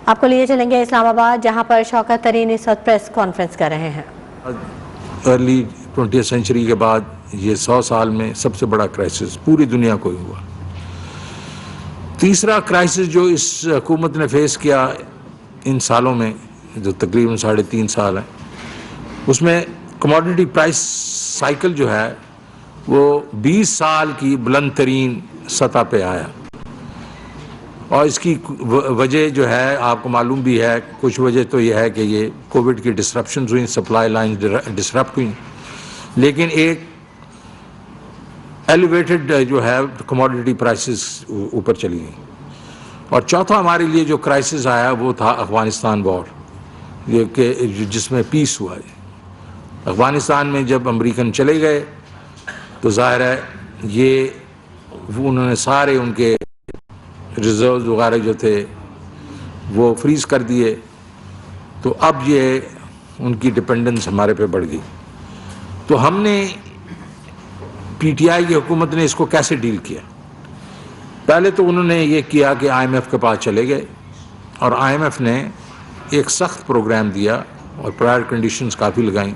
آپ کو لیے چلیں گے اسلام آباد، جہاں پر شوکت ترین اس وقت پریس کانفرنس کر رہے ہیں۔ ارلی 20th سینچری کے بعد یہ 100 سال میں سب سے بڑا کرائسس پوری دنیا کو ہوا۔ تیسرا کرائسس جو اس حکومت نے فیس کیا ان سالوں میں، جو تقریباً 3.5 سال ہیں، اس میں کموڈٹی پرائس سائیکل جو ہے وہ 20 سال کی بلند ترین سطح پہ آیا، اور اس کی وجہ جو ہے آپ کو معلوم بھی ہے۔ کچھ وجہ تو یہ ہے کہ یہ کووڈ کی ڈسرپشنز ہوئیں، سپلائی لائنز ڈسرپٹ ہوئیں، لیکن ایک ایلیویٹڈ جو ہے کموڈٹی پرائسز اوپر چلی گئیں۔ اور چوتھا ہمارے لیے جو کرائسس آیا وہ تھا افغانستان وار، جس میں پیس ہوا ہے۔ افغانستان میں جب امریکن چلے گئے تو ظاہر ہے یہ انہوں نے سارے ان کے ریزروز وغیرہ جو تھے وہ فریز کر دیے، تو اب یہ ان کی ڈپینڈنس ہمارے پہ بڑھ گئی۔ تو ہم نے پی ٹی آئی کی حکومت نے اس کو کیسے ڈیل کیا؟ پہلے تو انہوں نے یہ کیا کہ آئی ایم ایف کے پاس چلے گئے، اور آئی ایم ایف نے ایک سخت پروگرام دیا اور پرائر کنڈیشنز کافی لگائیں۔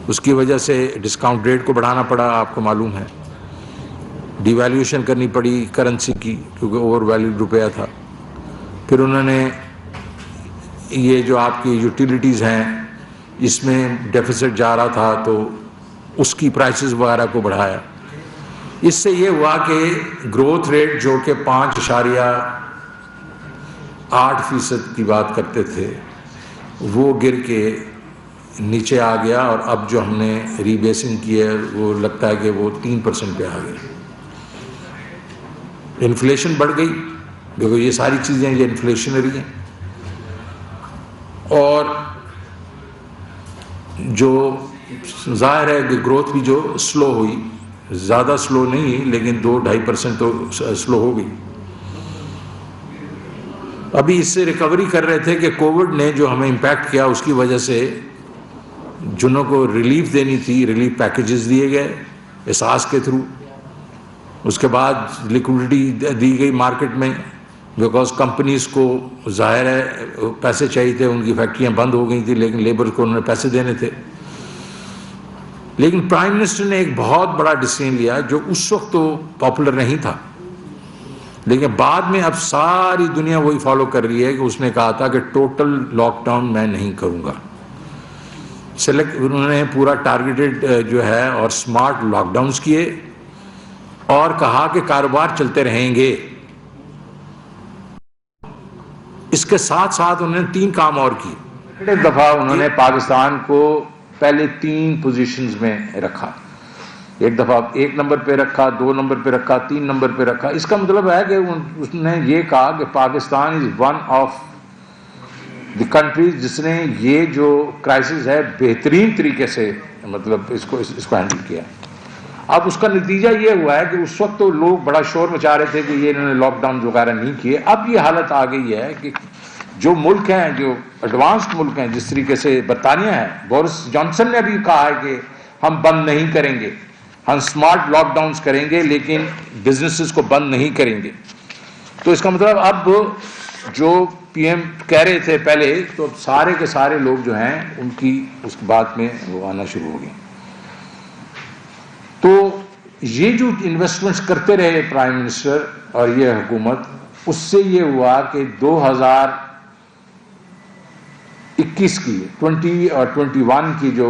اس کی وجہ سے ڈسکاؤنٹ ریٹ کو بڑھانا پڑا، آپ کو معلوم ہے، ڈی ویلیویشن کرنی پڑی کرنسی کی کیونکہ اوور ویلیوڈ روپیہ تھا۔ پھر انہوں نے یہ جو آپ کی یوٹیلیٹیز ہیں اس میں ڈیفیسٹ جا رہا تھا تو اس کی پرائسز وغیرہ کو بڑھایا۔ اس سے یہ ہوا کہ گروتھ ریٹ جو کہ 5.8% کی بات کرتے تھے وہ گر کے نیچے آ گیا، اور اب جو ہم نے ری بیسنگ کی ہے وہ لگتا ہے کہ وہ 3% پہ آ گئی۔ انفلیشن بڑھ گئی، دیکھو یہ ساری چیزیں یہ انفلیشنری ہیں، اور جو ظاہر ہے کہ گروتھ بھی جو سلو ہوئی، زیادہ سلو نہیں لیکن 2-2.5% تو سلو ہو گئی۔ ابھی اس سے ریکوری کر رہے تھے کہ کووڈ نے جو ہمیں امپیکٹ کیا اس کی وجہ سے جنہوں کو ریلیف دینی تھی، ریلیف پیکیجز دیے گئے احساس کے تھرو۔ اس کے بعد لیکوڈیٹی دی گئی مارکیٹ میں، بیکاز کمپنیز کو ظاہر ہے پیسے چاہیے تھے، ان کی فیکٹریاں بند ہو گئی تھیں لیکن لیبر کو انہوں نے پیسے دینے تھے۔ لیکن پرائم منسٹر نے ایک بہت بڑا ڈیسیژن لیا جو اس وقت تو پاپولر نہیں تھا، لیکن بعد میں اب ساری دنیا وہی فالو کر رہی ہے کہ اس نے کہا تھا کہ ٹوٹل لاک ڈاؤن میں نہیں کروں گا۔ انہوں نے پورا ٹارگیٹڈ جو ہے اور سمارٹ لاک ڈاؤنز کیے، اور کہا کہ کاروبار چلتے رہیں گے۔ اس کے ساتھ ساتھ انہوں نے 3 کام اور کیے۔ ایک دفعہ انہوں نے پاکستان کو پہلے 3 پوزیشنز میں رکھا، ایک دفعہ 1 نمبر پہ رکھا، 2 نمبر پہ رکھا، 3 نمبر پہ رکھا۔ اس کا مطلب ہے کہ اس نے یہ کہا کہ Pakistan is one of the countries جس نے یہ جو کرائسس ہے بہترین طریقے سے مطلب اس کو ہینڈل کیا۔ اب اس کا نتیجہ یہ ہوا ہے کہ اس وقت تو لوگ بڑا شور مچا رہے تھے کہ یہ انہوں نے لاک ڈاؤن وغیرہ نہیں کیے۔ اب یہ حالت آ گئی ہے کہ جو ملک ہیں، جو ایڈوانسڈ ملک ہیں، جس طریقے سے برطانیہ ہے، بورس جانسن نے بھی کہا ہے کہ ہم بند نہیں کریں گے، ہم سمارٹ لاک ڈاؤنز کریں گے لیکن بزنسز کو بند نہیں کریں گے۔ تو اس کا مطلب اب جو پی ایم کہہ رہے تھے پہلے، تو اب سارے کے سارے لوگ جو ہیں ان کی اس بات میں وہ آنا شروع ہو گئے۔ تو یہ جو انویسٹمنٹس کرتے رہے پرائم منسٹر اور یہ حکومت، اس سے یہ ہوا کہ 2021 کی 20 اور 21 کی جو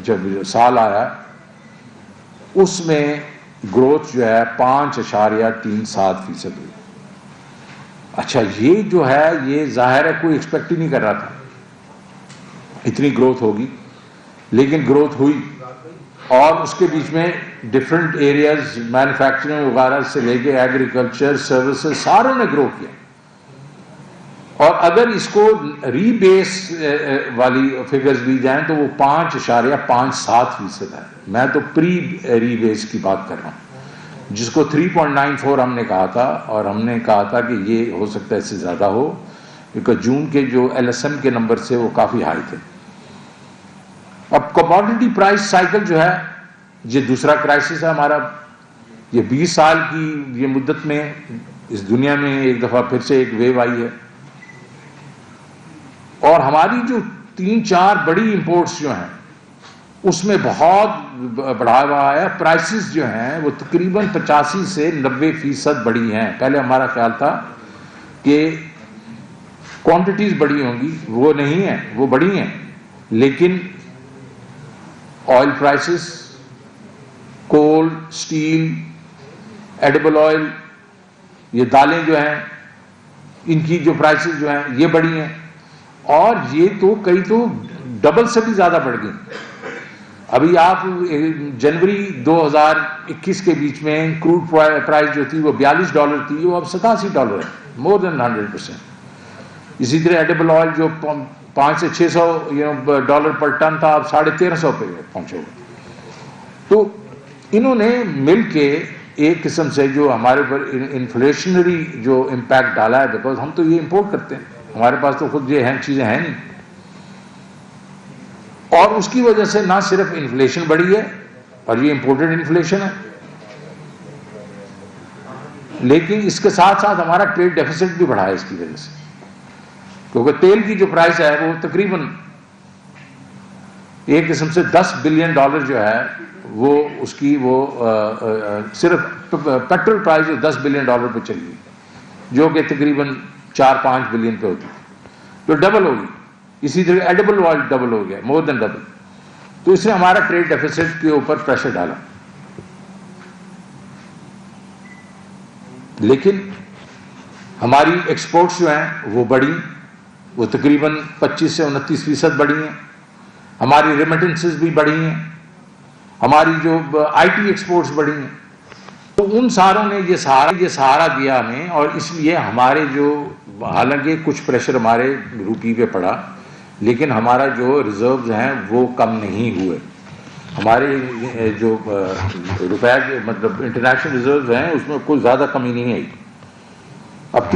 جب سال آیا اس میں گروتھ جو ہے 5.37% ہوئی۔ اچھا، یہ جو ہے یہ ظاہر ہے کوئی ایکسپیکٹ ہی نہیں کر رہا تھا اتنی گروتھ ہوگی، لیکن گروتھ ہوئی، اور اس کے بیچ میں ڈفرینٹ ایریاز مینوفیکچرنگ وغیرہ سے لے کے ایگریکلچر، سروسز، ساروں نے گرو کیا۔ اور اگر اس کو ری بیس والی فگرز بھی جائیں تو وہ 5.57% ہے۔ میں تو پری ری بیس کی بات کر رہا ہوں، جس کو 3.94 ہم نے کہا تھا، اور ہم نے کہا تھا کہ یہ ہو سکتا ہے اس سے زیادہ ہو، کیونکہ جون کے جو ایل ایس ایم کے نمبر سے وہ کافی ہائی تھے۔ اب کموڈٹی پرائس سائیکل جو ہے یہ دوسرا کرائسس ہے ہمارا۔ یہ 20 سال کی یہ مدت میں اس دنیا میں ایک دفعہ پھر سے ایک ویو آئی ہے۔ اور ہماری جو 3-4 بڑی امپورٹس جو ہیں اس میں بہت بڑھاوا آیا. پرائسز جو ہیں وہ تقریباً 85 سے 90% بڑھی ہیں. پہلے ہمارا خیال تھا کہ کوانٹٹیز بڑی ہوں گی، وہ نہیں ہیں، وہ بڑی ہیں، لیکن آئل پرائسز، کول، سٹیل، ایڈیبل آئل، یہ دالیں جو ہیں ان کی جو پرائسز جو ہیں یہ بڑی ہیں، اور یہ تو کئی تو ڈبل سے بھی زیادہ بڑھ گئی. ابھی آپ جنوری 2021 کے بیچ میں کروڈ پرائس جو تھی وہ $42 تھی، وہ اب $87 ہے، مور دین 100%. اسی طرح ایڈیبل آئل جو 500 سے 600 ڈالر پر ٹن تھا، اب 1350 پہ پہنچے ہوئے. تو انہوں نے مل کے ایک قسم سے جو ہمارے پر انفلیشنری جو امپیکٹ ڈالا ہے، بیکاز ہم تو یہ امپورٹ کرتے ہیں، ہمارے پاس تو خود یہ چیزیں ہیں نہیں. اور اس کی وجہ سے نہ صرف انفلیشن بڑھی ہے، اور یہ امپورٹڈ انفلیشن ہے، لیکن اس کے ساتھ ساتھ ہمارا ٹریڈ ڈیفیسٹ بھی بڑھا ہے اس کی وجہ سے. کیونکہ تیل کی جو پرائس ہے وہ تقریباً ایک قسم سے $10 بلین جو ہے وہ اس کی وہ صرف پیٹرول پرائس جو $10 بلین پہ چلی گئی، جو کہ تقریباً 4-5 بلین پہ ہوتی، تو ڈبل ہوگی. اسی طرح ایڈیبل آئل ڈبل ہو گیا، مور دین ڈبل. تو اس نے ہمارا ٹریڈ ڈیفیسٹ کے اوپر پریشر ڈالا. لیکن ہماری ایکسپورٹس جو ہیں وہ بڑی، وہ تقریباً 25 سے 29% بڑھی ہیں. ہماری ریمیٹنسز بھی بڑھی ہیں، ہماری جو آئی ٹی ایکسپورٹس بڑھی ہیں. تو ان ساروں نے یہ سہارا دیا ہمیں، اور اس لیے ہمارے جو حالانکہ کچھ پریشر ہمارے روپی پہ پڑا، لیکن ہمارا جو ریزروز ہیں وہ کم نہیں ہوئے. ہمارے جو روپے کے مطلب انٹرنیشنل ریزروز ہیں اس میں کوئی زیادہ کمی نہیں آئی. اب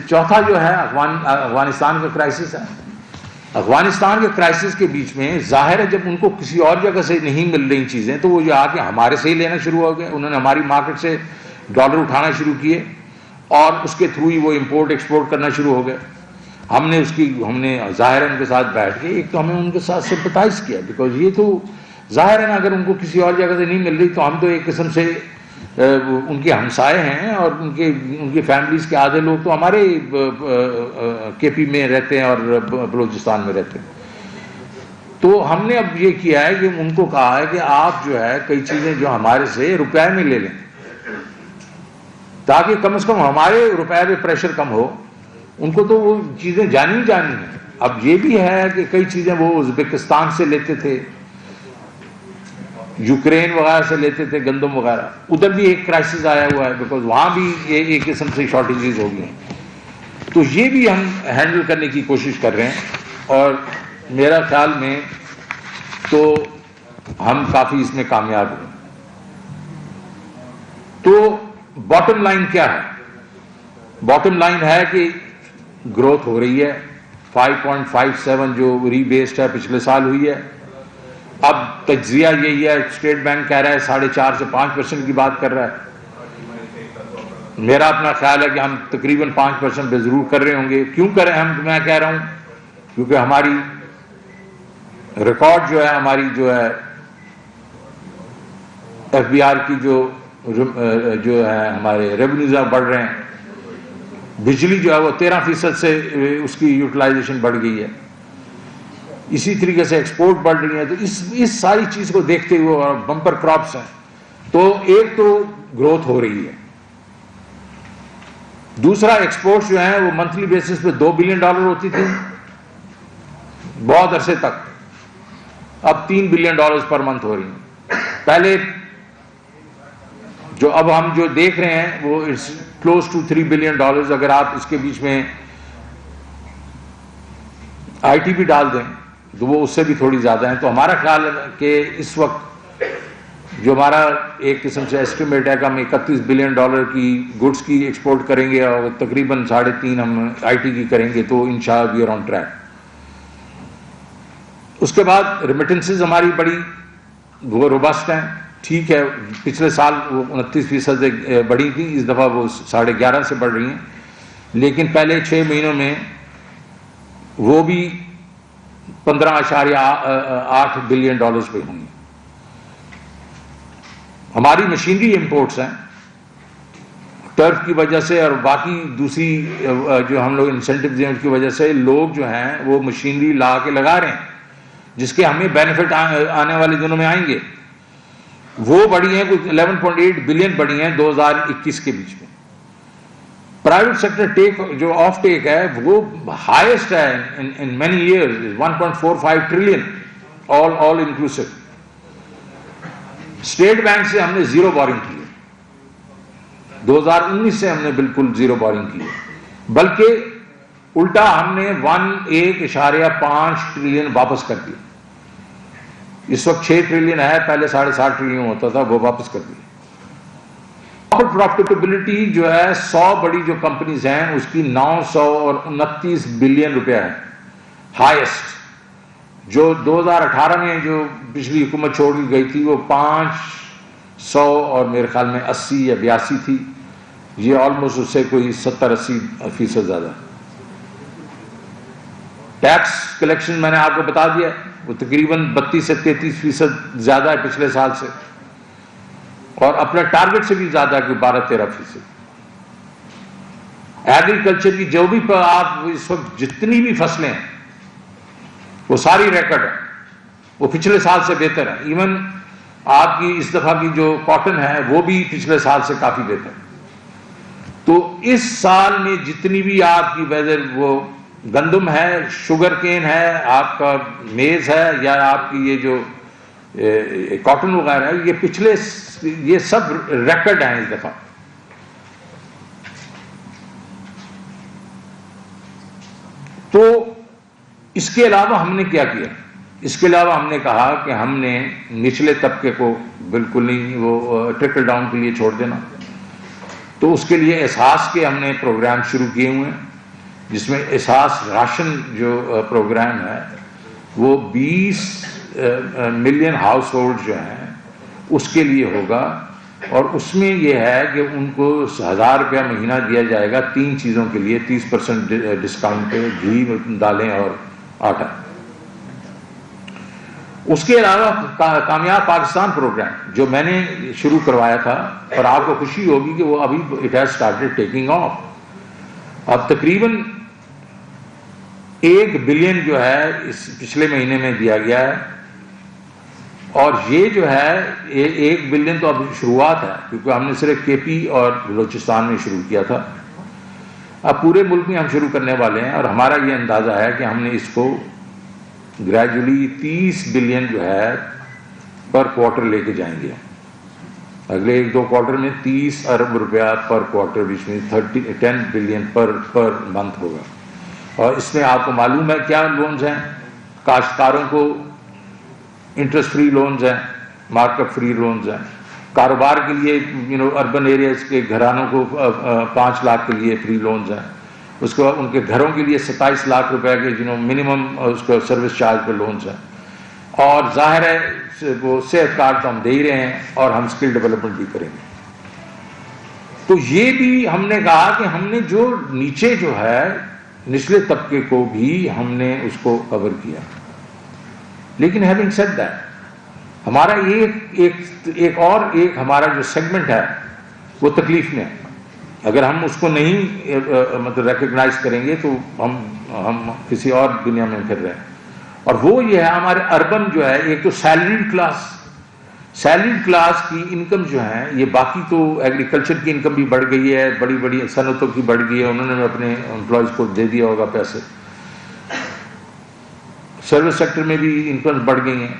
چوتھا جو ہے افغانستان کا کرائسس ہے. افغانستان کے کرائسس کے بیچ میں ظاہر ہے جب ان کو کسی اور جگہ سے نہیں مل رہی چیزیں تو وہ یہ آ کے ہمارے سے ہی لینا شروع ہو گئے. انہوں نے ہماری مارکیٹ سے ڈالر اٹھانا شروع کیے، اور اس کے تھرو ہی وہ امپورٹ ایکسپورٹ کرنا شروع ہو گئے. ہم نے ظاہر ہے ان کے ساتھ بیٹھ کے ایک تو ہمیں ان کے ساتھ سمپتائز کیا، بیکاز یہ تو ظاہر ہے نا اگر ان کو کسی اور جگہ سے نہیں مل رہی تو ہم تو ایک قسم سے ان کے ہمسائے ہیں، اور ان کی فیملیز کے آدھے لوگ تو ہمارے کے پی میں رہتے ہیں اور بلوچستان میں رہتے ہیں. تو ہم نے اب یہ کیا ہے کہ ان کو کہا ہے کہ آپ جو ہے کئی چیزیں جو ہمارے سے روپے میں لے لیں، تاکہ کم از کم ہمارے روپے پہ پریشر کم ہو. ان کو تو وہ چیزیں جانی ہیں. اب یہ بھی ہے کہ کئی چیزیں وہ ازبکستان سے لیتے تھے، یوکرین وغیرہ سے لیتے تھے، گندم وغیرہ. ادھر بھی ایک کرائسس آیا ہوا ہے، بیکاز وہاں بھی یہ ایک قسم سے شارٹیجز ہو گئی ہیں. تو یہ بھی ہم ہینڈل کرنے کی کوشش کر رہے ہیں، اور میرا خیال میں تو ہم کافی اس میں کامیاب ہیں. تو باٹم لائن کیا ہے؟ باٹم لائن ہے کہ گروتھ ہو رہی ہے. 5.57 جو ری بیسڈ ہے پچھلے سال ہوئی ہے. اب تجزیہ یہی ہے، اسٹیٹ بینک کہہ رہا ہے 4.5 سے 5% کی بات کر رہا ہے. میرا اپنا خیال ہے کہ ہم تقریباً 5% پہ ضرور کر رہے ہوں گے. کیوں کریں میں کہہ رہا ہوں کیونکہ ہماری ریکارڈ جو ہے، ہماری جو ہے ایف بی آر کی جو ہے ہمارے ریونیوز بڑھ رہے ہیں. بجلی جو ہے وہ 13% سے اس کی یوٹیلائزیشن بڑھ گئی ہے. اسی طریقے سے ایکسپورٹ بڑھ رہی ہیں. تو اس ساری چیز کو دیکھتے ہوئے اور بمپر کراپس ہیں، تو ایک تو گروتھ ہو رہی ہے. دوسرا ایکسپورٹس جو ہیں وہ منتھلی بیسس پہ $2 بلین ہوتی تھی بہت عرصے تک، اب $3 بلین پر منتھ ہو رہی ہیں. پہلے جو اب ہم جو دیکھ رہے ہیں وہ کلوز ٹو $3 بلین. اگر آپ اس کے بیچ میں آئی ٹی بھی ڈال دیں تو وہ اس سے بھی تھوڑی زیادہ ہیں. تو ہمارا خیال ہے کہ اس وقت جو ہمارا ایک قسم سے ایسٹیمیٹ ہے کہ ہم $31 بلین کی گڈس کی ایکسپورٹ کریں گے، اور تقریباً 3.5 ہم آئی ٹی کی کریں گے. تو انشاءاللہ وی آر آن ٹریک. اس کے بعد ریمیٹنسز ہماری بڑی وہ روبسٹ ہیں. ٹھیک ہے، پچھلے سال وہ 29% بڑھی تھی، اس دفعہ وہ 11.5 سے بڑھ رہی ہیں. لیکن پہلے 6 مہینوں میں وہ بھی 15.8 بلین ڈالرز پہ ہوں گی. ہماری مشینری امپورٹس ہیں ٹرف کی وجہ سے اور باقی دوسری جو ہم لوگ انسینٹو دیں اس کی وجہ سے لوگ جو ہیں وہ مشینری لا کے لگا رہے ہیں جس کے ہمیں بینیفٹ آنے والے دنوں میں آئیں گے. وہ بڑی ہیں کچھ 11.8 بلین بڑی ہیں 2021 کے بیچ میں. پرائیویٹ سیکٹر ٹیک جو آف ٹیک ہے وہ ہائیسٹ ہے in many years 1.45 trillion all inclusive. State bank سے ہم نے زیرو بورنگ کی ہے. 2019 سے ہم نے بالکل زیرو بورنگ کی ہے بلکہ الٹا ہم نے 1.5 ٹریلین واپس کر دیا. اس وقت 6 ٹریلین ہے, پہلے 7.5 ٹریلین ہوتا تھا, وہ واپس کر دیا. پروفٹیبلٹی جو ہے 100 بڑی جو کمپنیز ہیں اس کی 929 بلین روپیہ ہے ہائیسٹ. جو 2018 میں جو پچھلی حکومت چھوڑ کے گئی تھی وہ 500 اور میرے خیال میں 80 یا 82 تھی. یہ آلموسٹ اس سے کوئی 70-80% زیادہ. ٹیکس کلیکشن میں نے آپ کو بتا دیا وہ تقریباً 32 سے 33% زیادہ ہے پچھلے سال سے, اور اپنے ٹارگٹ سے بھی زیادہ ہے کہ 12-13%. ایگریکلچر کی جو بھی آپ اس وقت جتنی بھی فصلیں ہیں وہ ساری ریکارڈ ہے, وہ پچھلے سال سے بہتر ہے. ایون آپ کی اس دفعہ کی جو کاٹن ہے وہ بھی پچھلے سال سے کافی بہتر ہے. تو اس سال میں جتنی بھی آپ کی ویدر وہ گندم ہے, شوگر کین ہے, آپ کا میز ہے, یا آپ کی یہ جو کاٹن وغیرہ ہے, یہ پچھلے یہ سب ریکارڈ ہیں اس دفعہ. تو اس کے علاوہ ہم نے کیا کیا؟ اس کے علاوہ ہم نے کہا کہ ہم نے نچلے طبقے کو بالکل نہیں وہ ٹرکل ڈاؤن کے لیے چھوڑ دینا. تو اس کے لیے احساس کے ہم نے پروگرام شروع کیے ہوئے ہیں, جس میں احساس راشن جو پروگرام ہے وہ 20 ملین ہاؤس ہولڈ جو ہیں اس کے لیے ہوگا. اور اس میں یہ ہے کہ ان کو 1000 روپیہ مہینہ دیا جائے گا 3 چیزوں کے لیے 30% ڈسکاؤنٹ پہ, گھی, دالیں اور آٹا. اس کے علاوہ کامیاب پاکستان پروگرام جو میں نے شروع کروایا تھا, اور آپ کو خوشی ہوگی کہ وہ ابھی it has started taking of. اب تقریباً 1 بلین جو ہے اس پچھلے مہینے میں دیا گیا ہے, اور یہ جو ہے 1 بلین تو اب شروعات ہے کیونکہ ہم نے صرف کے پی اور بلوچستان میں شروع کیا تھا. اب پورے ملک میں ہم شروع کرنے والے ہیں, اور ہمارا یہ اندازہ ہے کہ ہم نے اس کو گریجولی 30 بلین جو ہے پر کوارٹر لے کے جائیں گے. اگلے 1-2 کوارٹر میں 30 ارب روپیہ پر کوارٹر, وچ مینس 10 بلین پر منتھ ہوگا. اور اس میں آپ کو معلوم ہے کیا لونز ہیں. کاشتکاروں کو انٹرسٹ فری لونز ہیں, مارک اپ فری لونز ہیں. کاروبار کے لیے اربن ایریاز کے گھرانوں کو 5 لاکھ کے لیے فری لونز ہیں. اس کو ان کے گھروں کے لیے 27 لاکھ روپے کے منیمم اس کو سروس چارج پہ لونز ہیں. اور ظاہر ہے وہ صحت کارڈ تو ہم دے ہی رہے ہیں, اور ہم اسکل ڈیولپمنٹ بھی کریں گے. تو یہ بھی ہم نے کہا کہ ہم نے جو نیچے جو ہے نچلے طبقے کو بھی ہم نے اس کو کور کیا. لیکن ہیونگ سیڈ دیٹ ہمارا ایک ہمارا جو سیگمنٹ ہے وہ تکلیف میں ہے. اگر ہم اس کو نہیں مطلب ریکگنائز کریں گے تو ہم کسی اور دنیا میں پھر رہے ہیں. اور وہ یہ ہے ہمارے اربن جو ہے, ایک تو سیلریڈ کلاس کی انکم جو ہے, یہ باقی تو ایگریکلچر کی انکم بھی بڑھ گئی ہے, بڑی بڑی صنعتوں کی بڑھ گئی ہے, انہوں نے اپنے امپلائیز کو دے دیا ہوگا پیسے. سروس سیکٹر میں بھی انکم بڑھ گئی ہیں.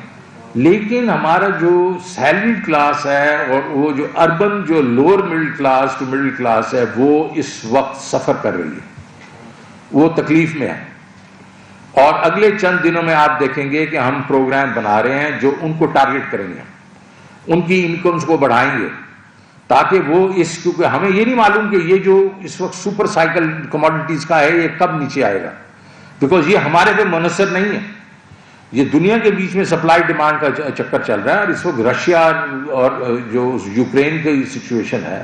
لیکن ہمارا جو سیلریڈ کلاس ہے اور وہ جو اربن جو lower middle class to middle class ہے وہ اس وقت سفر کر رہی ہے, وہ تکلیف میں ہے. اور اگلے چند دنوں میں آپ دیکھیں گے کہ ہم پروگرام بنا رہے ہیں جو ان کو ٹارگٹ کریں گے, ان کی انکمز کو بڑھائیں گے, تاکہ وہ کیونکہ ہمیں یہ نہیں معلوم کہ یہ جو اس وقت سپر سائیکل کموڈٹیز کا ہے یہ کب نیچے آئے گا, بیکاز یہ ہمارے پہ منحصر نہیں ہے. یہ دنیا کے بیچ میں سپلائی ڈیمانڈ کا چکر چل رہا ہے, اور اس وقت رشیا اور جو یوکرین کی سچویشن ہے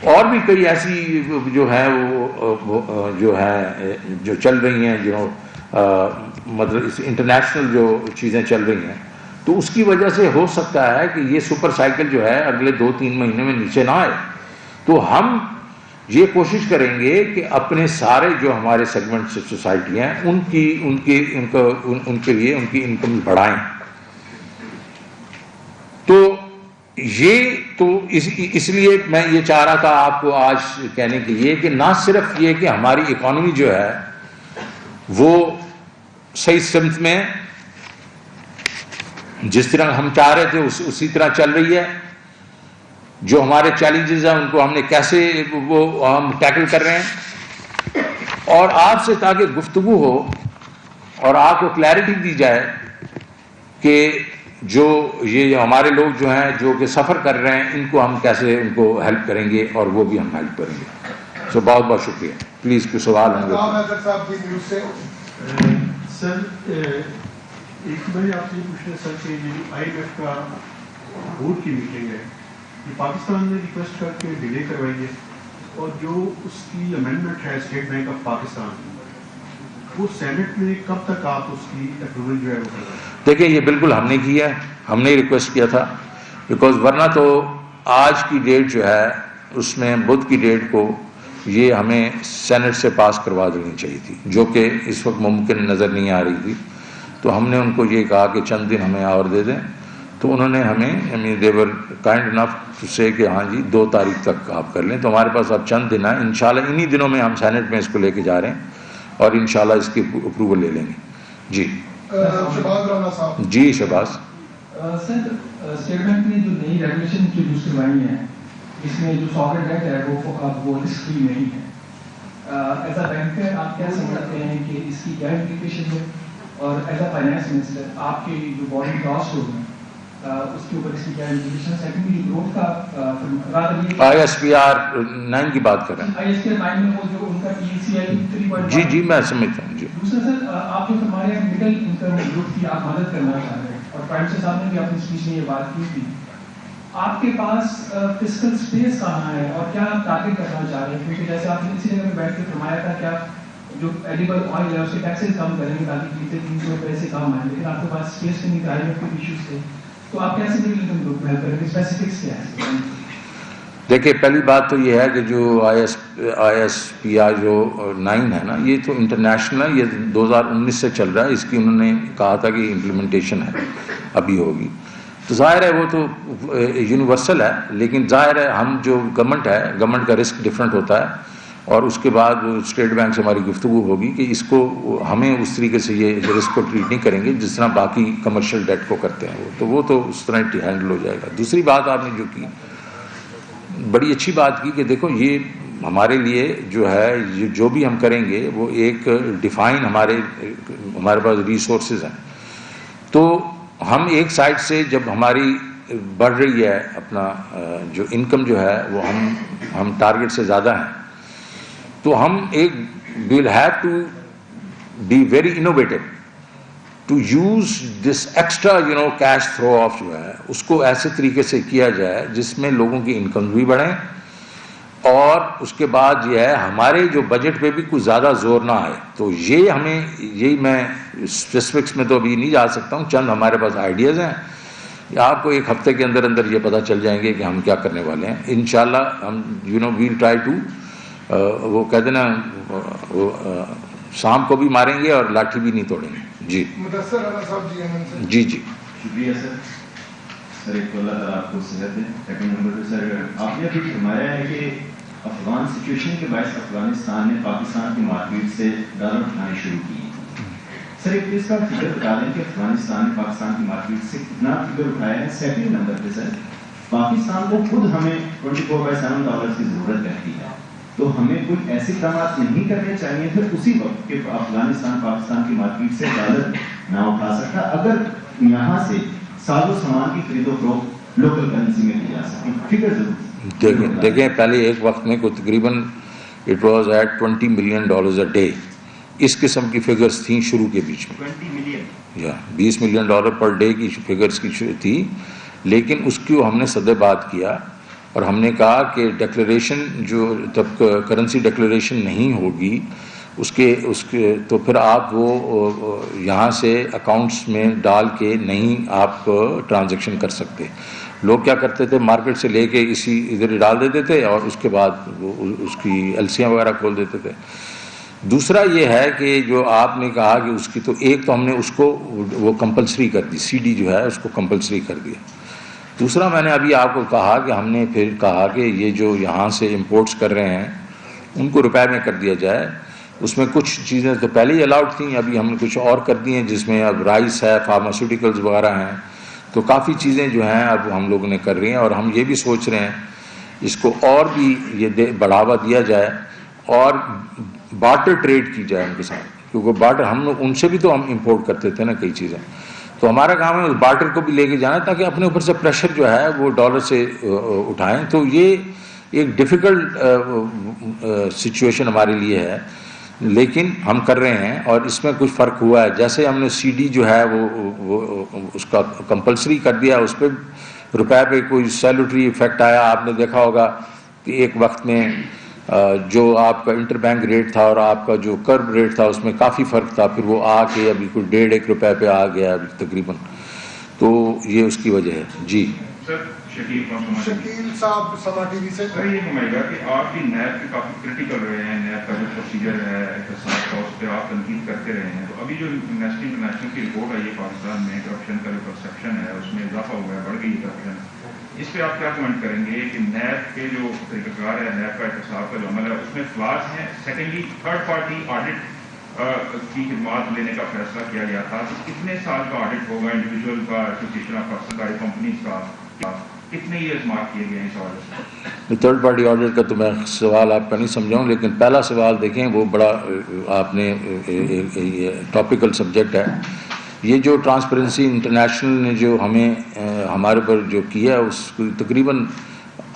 اور بھی کئی ایسی جو ہے وہ جو ہے جو چل رہی ہیں جو مطلب اس انٹرنیشنل جو چیزیں چل رہی ہیں، تو اس کی وجہ سے ہو سکتا ہے کہ یہ سپر سائیکل جو ہے اگلے 2-3 مہینے میں نیچے نہ آئے. تو ہم یہ کوشش کریں گے کہ اپنے سارے جو ہمارے سیگمنٹ سے سوسائٹی ہیں ان کے لیے ان کی انکم بڑھائیں. تو یہ تو اس لیے میں یہ چاہ رہا تھا آپ کو آج کہنے کے لیے کہ نہ صرف یہ کہ ہماری اکانومی جو ہے وہ صحیح سمت میں جس طرح ہم چاہ رہے تھے اسی طرح چل رہی ہے، جو ہمارے چیلنجز ہیں ان کو ہم نے کیسے وہ ہم ٹیکل کر رہے ہیں، اور آپ سے تاکہ گفتگو ہو اور آپ کو کلیئرٹی دی جائے کہ جو یہ ہمارے لوگ جو ہیں جو کہ سفر کر رہے ہیں ان کو ہم کیسے ان کو ہیلپ کریں گے اور وہ بھی ہم ہیلپ کریں گے. سو بہت بہت شکریہ. پلیز کوئی سوال ہوں گے. سر ایک بار آپ سے یہ پوچھنا سر کہ یہ آئی ایم ایف کا بورڈ کی میٹنگ ہے، یہ پاکستان نے ریکویسٹ کر کے ڈیلے کروائی ہے، اور جو اس کی امینڈمنٹ ہے اسٹیٹ بینک آف پاکستان وہ سینٹ میں کب تک آپ اس کی اپروول جو ہے وہ کر رہے ہیں؟ دیکھیں یہ بالکل ہم نے کیا ہے، ہم نے ریکویسٹ کیا تھا، بیکاز ورنہ تو آج کی ڈیٹ جو ہے اس میں بدھ کی ڈیٹ کو یہ ہمیں سینٹ سے پاس کروا دینی چاہیے تھی، جو کہ اس وقت ممکن نظر نہیں آ رہی تھی. تو ہم نے ان کو یہ کہا کہ چند دن ہمیں اور دے دیں، تو انہوں نے ہمیں دیور کائنڈ انف سے کہ ہاں جی 2 تاریخ تک آپ کر لیں. تو ہمارے پاس اب چند دن ہیں، انشاءاللہ انہی دنوں میں ہم سینٹ میں اس کو لے کے جا رہے ہیں اور انشاءاللہ اس کی اپروول لے لیں گے. جی شہباز رانا صاحب. جی شہباز. سر اسٹیٹ بینک نے جو نئی ریگولیشن انٹروڈیوس کروائی ہیں جس میں جو ساورن ڈیٹ ہے وہ رسک فری نہیں ہے، ایز اے بینکر آپ کیا سمجھتے ہیں کہ اس کی کیا امپلیکیشن ہے، اور ایز اے فائنانس منسٹر آپ کے جو بارڈنگ کاسٹ ہوگی اس کے اوپر اس کی کیا امپلیکیشن ہے؟ سیکنڈلی گروتھ کا ISPR9 کی بات کر رہے ہیں. ISPR9 میں وہ جو ان کا ECI 3.1. جی میں سمجھتا ہوں. جی دوسرا سر آپ جو ہمارے مڈل انکم گروپ کی آپ مدد کرنا چاہ رہے ہیں، اور پرائم منسٹر صاحب نے بھی اپنی اسپیچ میں یہ بات کی تھی، آپ کے پاس فسکل اسپیس کہاں ہے اور کیا آپ ٹارگیٹ کرنا چاہ رہے ہیں؟ کیونکہ جیسے آپ نے اسی جگہ میں بیٹھ کے فرمایا تھا کہ آپ جو ایڈیبل آئل ہے اس کے ٹیکسز کم کریں گے تاکہ چیزیں 300 روپئے سے کم آئیں، لیکن آپ کے پاس اسپیس کے نہیں، آئی کے ایشوز تھے، تو آپ کیسے مڈل انکم گروپ میں ہیلپ کریں گے؟ اسپیسیفکس کیا ہے؟ دیکھیے پہلی بات تو یہ ہے کہ جو ISPR جو 9 ہے نا، یہ تو انٹرنیشنل ہے، یہ 2019 سے چل رہا ہے. اس کی انہوں نے کہا تھا کہ امپلیمنٹیشن ہے ابھی ہوگی. تو ظاہر ہے وہ تو یونیورسل ہے، لیکن ظاہر ہے ہم جو گورنمنٹ کا رسک ڈفرینٹ ہوتا ہے، اور اس کے بعد اسٹیٹ بینک سے ہماری گفتگو ہوگی کہ اس کو ہمیں اس طریقے سے یہ رسک کو ٹریٹ نہیں کریں گے جس طرح باقی کمرشل ڈیٹ کو کرتے ہیں، وہ تو اس طرح ہینڈل ہو جائے گا. دوسری بات آپ نے جو کی بڑی اچھی بات کی کہ دیکھو یہ ہمارے لیے جو ہے جو بھی ہم کریں گے وہ ایک ڈیفائن ہمارے پاس ریسورسز ہیں. تو ہم ایک سائڈ سے جب ہماری بڑھ رہی ہے اپنا جو انکم جو ہے وہ ہم ٹارگٹ سے زیادہ ہیں، تو ہم ایک we'll have to be very innovative to use this extra cash throw off جو ہے اس کو ایسے طریقے سے کیا جائے جس میں لوگوں کی انکم بھی بڑھیں، اور اس کے بعد یہ ہے ہمارے جو بجٹ پہ بھی کچھ زیادہ زور نہ آئے. تو یہی میں اسپیسفکس میں تو ابھی نہیں جا سکتا ہوں، چند ہمارے پاس آئیڈیاز ہیں، آپ کو 1 ہفتے کے اندر یہ پتہ چل جائیں گے کہ ہم کیا کرنے والے ہیں. انشاءاللہ ہم we'll try to وہ کہتے نا وہ شام کو بھی ماریں گے اور لاٹھی بھی نہیں توڑیں گے. جی مدثر رانا صاحب. جی شکریہ سر ایک تو اللہ تعالیٰ آپ کو صحت دیں. سیکنڈ نمبر پہ سر آپ نے ابھی فرمایا ہے کہ افغان سچویشن کے باعث افغانستان نے پاکستان کی مارکیٹ سے ڈالر اٹھانے شروع کی. سر ایک اس کا فگر بتا دیں کہ افغانستان نے پاکستان کی مارکیٹ سے کتنا فگر اٹھایا ہے. سیکنڈ نمبر پہ سر پاکستان کو خود ہمیں $24.7 کی ضرورت رہتی ہے، تو ہمیں کوئی ایسے اقدامات نہیں کرنے چاہیے تھے اسی وقت کہ افغانستان پاکستان کی مارکیٹ سے ڈالر نہ اٹھا سکتا اگر یہاں سے ساز و سامان کی خرید و فروخت لوکل کرنسی میں کی جا سکے. فکر ضرور دیکھیں پہلے ایک وقت میں کوئی تقریباً it was eight $20 million a day, اس قسم کی فگرز تھیں شروع کے بیچ میں. 20 ملین یا $20 million پر ڈے کی فگرز کی تھی، لیکن اس کو ہم نے صد بات کیا اور ہم نے کہا کہ ڈکلیریشن جو تب کرنسی ڈکلیریشن نہیں ہوگی اس کے تو پھر آپ وہ یہاں سے اکاؤنٹس میں ڈال کے نہیں آپ ٹرانزیکشن کر سکتے. لوگ کیا کرتے تھے مارکیٹ سے لے کے اسی ادھر ڈال دیتے تھے اور اس کے بعد وہ اس کی ایلسیاں وغیرہ کھول دیتے تھے. دوسرا یہ ہے کہ جو آپ نے کہا کہ اس کی تو ایک تو ہم نے اس کو وہ کمپلسری کر دی, سی ڈی جو ہے اس کو کمپلسری کر دیا. دوسرا میں نے ابھی آپ کو کہا کہ ہم نے پھر کہا کہ یہ جو یہاں سے امپورٹس کر رہے ہیں ان کو روپے میں کر دیا جائے. اس میں کچھ چیزیں تو پہلے ہی الاؤڈ تھیں, ابھی ہم نے کچھ اور کر دی ہیں جس میں اب رائس ہے, فارماسیوٹیکلز وغیرہ ہیں, تو کافی چیزیں جو ہیں اب ہم لوگوں نے کر رہی ہیں. اور ہم یہ بھی سوچ رہے ہیں اس کو اور بھی یہ بڑھاوا دیا جائے اور بارٹر ٹریڈ کی جائے ان کے ساتھ, کیونکہ بارٹر ہم لوگ ان سے بھی تو ہم امپورٹ کرتے تھے نا کئی چیزیں. تو ہمارا کام ہے اس بارٹر کو بھی لے کے جانا تاکہ اپنے اوپر سے پریشر جو ہے وہ ڈالر سے اٹھائیں. تو یہ ایک ڈیفیکلٹ سچویشن ہمارے لیے ہے, لیکن ہم کر رہے ہیں اور اس میں کچھ فرق ہوا ہے. جیسے ہم نے سی ڈی جو ہے وہ اس کا کمپلسری کر دیا, اس پہ روپے پہ کوئی سیلوٹری ایفیکٹ آیا. آپ نے دیکھا ہوگا کہ ایک وقت میں جو آپ کا انٹر بینک ریٹ تھا اور آپ کا جو کرب ریٹ تھا اس میں کافی فرق تھا, پھر وہ آ کے ابھی کوئی 1.5 روپے پہ آ گیا ابھی تقریباً. تو یہ اس کی وجہ ہے. جی سر شکیل صاحب سما ٹی وی سے. سر یہ سمجھے گا کہ آپ بھی نیب کے کافی کرٹیکل رہے ہیں, نیب کا جو پروسیجر ہے احتساب کا اس پہ آپ تنقید کرتے رہے ہیں. تو ابھی جو امنیسٹی انٹرنیشنل کی رپورٹ آئی ہے پاکستان میں کرپشن کا جو پرسیپشن ہے اس میں اضافہ ہوا ہے, بڑھ گئی کرپشن, اس پہ آپ کیا کمنٹ کریں گے کہ نیب کے جو طریقہ کار ہے, نیب کا احتساب کا جو عمل ہے اس میں فلاس ہیں. سیکنڈلی تھرڈ پارٹی آڈٹ کی خدمات لینے کا فیصلہ کیا گیا تھا. کتنے سال کا آڈٹ ہوگا انڈیویجول کا, ایسوسیشن آف پرسنل کمپنیز کا, کتنے ایئرز مارک کیے گئے ہیں اس حوالے سے؟ تھرڈ پارٹی آڈٹ کا تو میں سوال آپ کا نہیں سمجھاؤں, لیکن پہلا سوال دیکھیں وہ بڑا آپ نے ٹاپیکل سبجیکٹ ہے. یہ جو ٹرانسپیرنسی انٹرنیشنل نے جو ہمیں ہمارے پر جو کیا اس کو تقریباً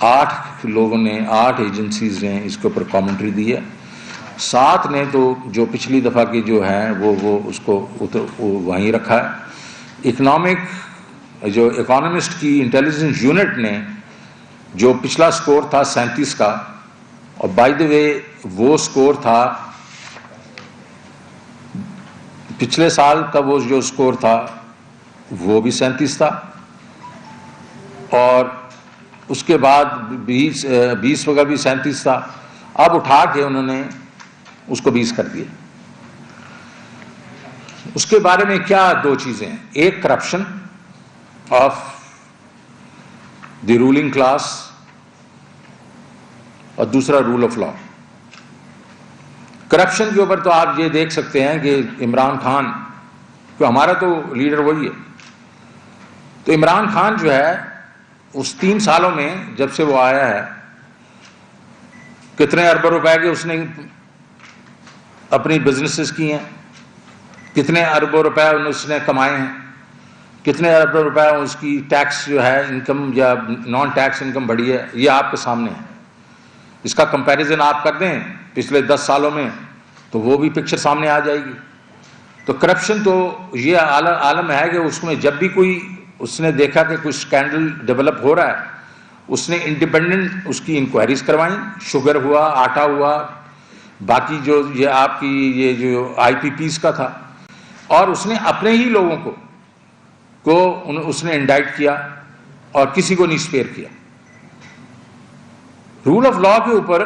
8 لوگوں نے 8 ایجنسیز نے اس کے اوپر کامنٹری دی ہے. 7 نے تو جو پچھلی دفعہ کی جو ہیں وہ اس کو وہیں رکھا ہے. جو اکانومسٹ کی انٹیلیجنس یونٹ نے جو پچھلا سکور تھا 37 کا, اور بائی دا وے وہ سکور تھا پچھلے سال کا, وہ جو سکور تھا وہ بھی 37 تھا, اور اس کے بعد 20 وغیرہ بھی 37 تھا. اب اٹھا کے انہوں نے اس کو 20 کر دیا. اس کے بارے میں کیا 2 چیزیں ہیں, ایک corruption of the ruling class اور دوسرا رول آف لا. کرپشن کے اوپر تو آپ یہ دیکھ سکتے ہیں کہ عمران خان, کہ ہمارا تو لیڈر وہی ہے, تو عمران خان جو ہے اس 3 سالوں میں جب سے وہ آیا ہے کتنے ارب روپے کے اس نے اپنی بزنسز کی ہیں, کتنے ارب روپے اس نے کمائے ہیں, کتنے ارب روپے اس کی ٹیکس جو ہے انکم یا نان ٹیکس انکم بڑھی ہے, یہ آپ کے سامنے ہے. اس کا کمپیریزن آپ کر دیں پچھلے 10 سالوں میں تو وہ بھی پکچر سامنے آ جائے گی. تو کرپشن تو یہ عالم ہے کہ اس میں جب بھی کوئی اس نے دیکھا کہ کوئی سکینڈل ڈیولپ ہو رہا ہے, اس نے انڈیپینڈنٹ اس کی انکوائریز کروائیں. شوگر ہوا, آٹا ہوا, باقی جو یہ آپ کی یہ جو آئی پی پیز کا تھا, اور اس نے اپنے ہی لوگوں کو اس نے انڈائٹ کیا اور کسی کو نہیں اسپیئر کیا. رول آف لا کے اوپر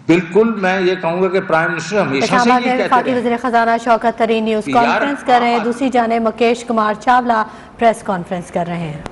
بالکل میں یہ کہوں گا کہ پرائم منسٹر ہمیشہ سے یہ کہتے ہیں. وزیر خزانہ شوکت ترین نیوز کانفرنس کر رہے ہیں, دوسری جانب مکیش کمار چاولہ پریس کانفرنس کر رہے ہیں.